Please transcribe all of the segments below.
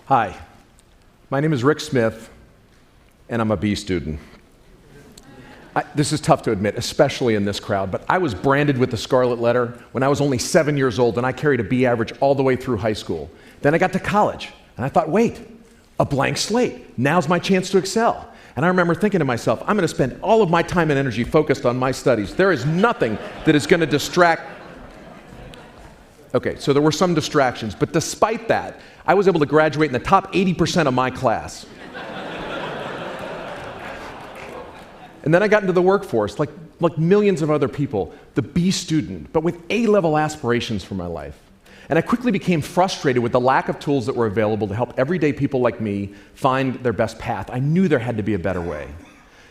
Hi, my name is Rick Smith, and I'm a B student. This is tough to admit, especially in this crowd, but I was branded with the scarlet letter when I was only 7 years old, and I carried a B average all the way through high school. Then I got to college, and I thought, wait, a blank slate. Now's my chance to excel. And I remember thinking to myself, I'm going to spend all of my time and energy focused on my studies. There is nothing that is going to distract. Okay, so there were some distractions, but despite that, I was able to graduate in the top 80% of my class. And then I got into the workforce, like millions of other people, the B student, but with A-level aspirations for my life. And I quickly became frustrated with the lack of tools that were available to help everyday people like me find their best path. I knew there had to be a better way.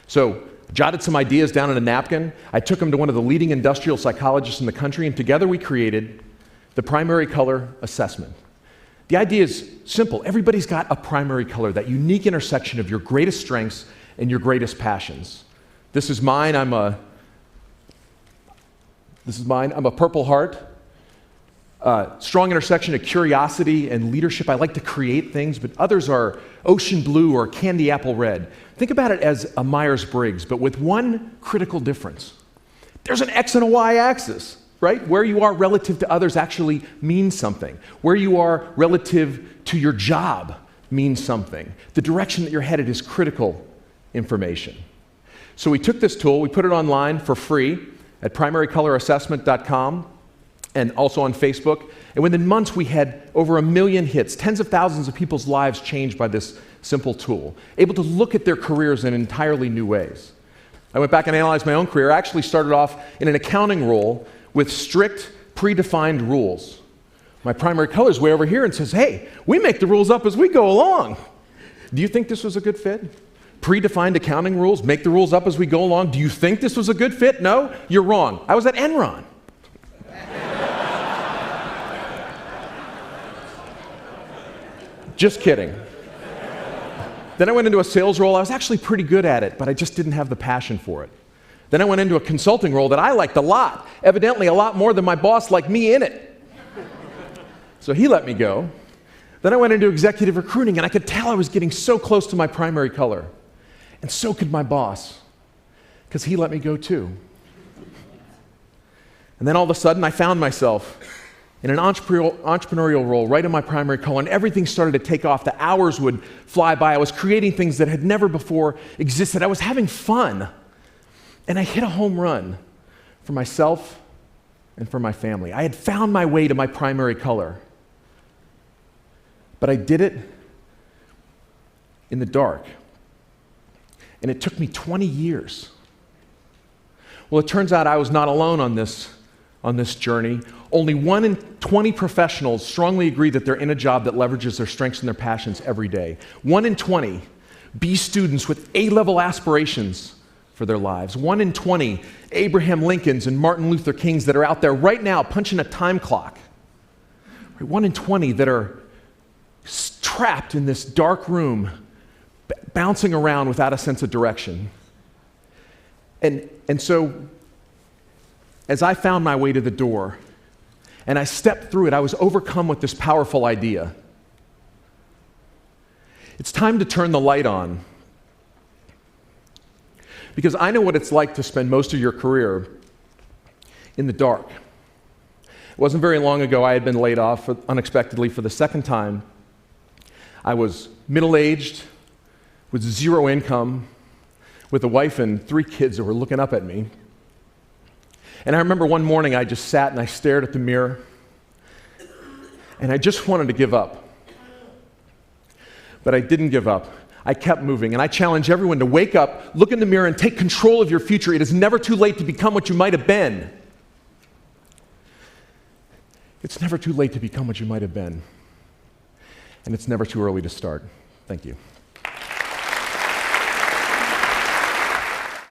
So I jotted some ideas down on a napkin. I took them to one of the leading industrial psychologists in the country, and together we created the primary color assessment. The idea is simple. Everybody's got a primary color, that unique intersection of your greatest strengths and your greatest passions. This is mine. I'm a Purple Heart. Strong intersection of curiosity and leadership. I like to create things, but others are ocean blue or candy apple red. Think about it as a Myers-Briggs, but with one critical difference. There's an X and a Y axis, right? Where you are relative to others actually means something. Where you are relative to your job means something. The direction that you're headed is critical information. So we took this tool, we put it online for free at primarycolorassessment.com and also on Facebook. And within months, we had over 1 million hits, tens of thousands of people's lives changed by this simple tool, able to look at their careers in entirely new ways. I went back and analyzed my own career. I actually started off in an accounting role with strict, predefined rules. My primary color is way over here and says, hey, we make the rules up as we go along. Do you think this was a good fit? Predefined accounting rules, make the rules up as we go along. Do you think this was a good fit? No, you're wrong. I was at Enron. Just kidding. Then I went into a sales role. I was actually pretty good at it, but I just didn't have the passion for it. Then I went into a consulting role that I liked a lot, evidently a lot more than my boss liked me in it. So he let me go. Then I went into executive recruiting, and I could tell I was getting so close to my primary color. And so could my boss, because he let me go too. And then all of a sudden, I found myself in an entrepreneurial role right in my primary color, and everything started to take off. The hours would fly by. I was creating things that had never before existed. I was having fun. And I hit a home run for myself and for my family. I had found my way to my primary color. But I did it in the dark. And it took me 20 years. Well, it turns out I was not alone on this journey. Only 1 in 20 professionals strongly agree that they're in a job that leverages their strengths and their passions every day. 1 in 20 B students with A-level aspirations for their lives. 1 in 20 Abraham Lincolns and Martin Luther Kings that are out there right now punching a time clock. 1 in 20 that are trapped in this dark room, bouncing around without a sense of direction. And so, as I found my way to the door, and I stepped through it, I was overcome with this powerful idea. It's time to turn the light on. Because I know what it's like to spend most of your career in the dark. It wasn't very long ago I had been laid off unexpectedly for the second time. I was middle-aged, with 0 income, with a wife and 3 kids that were looking up at me. And I remember one morning I just sat and I stared at the mirror, and I just wanted to give up. But I didn't give up. I kept moving, and I challenge everyone to wake up, look in the mirror, and take control of your future. It is never too late to become what you might have been. It's never too late to become what you might have been. And it's never too early to start. Thank you.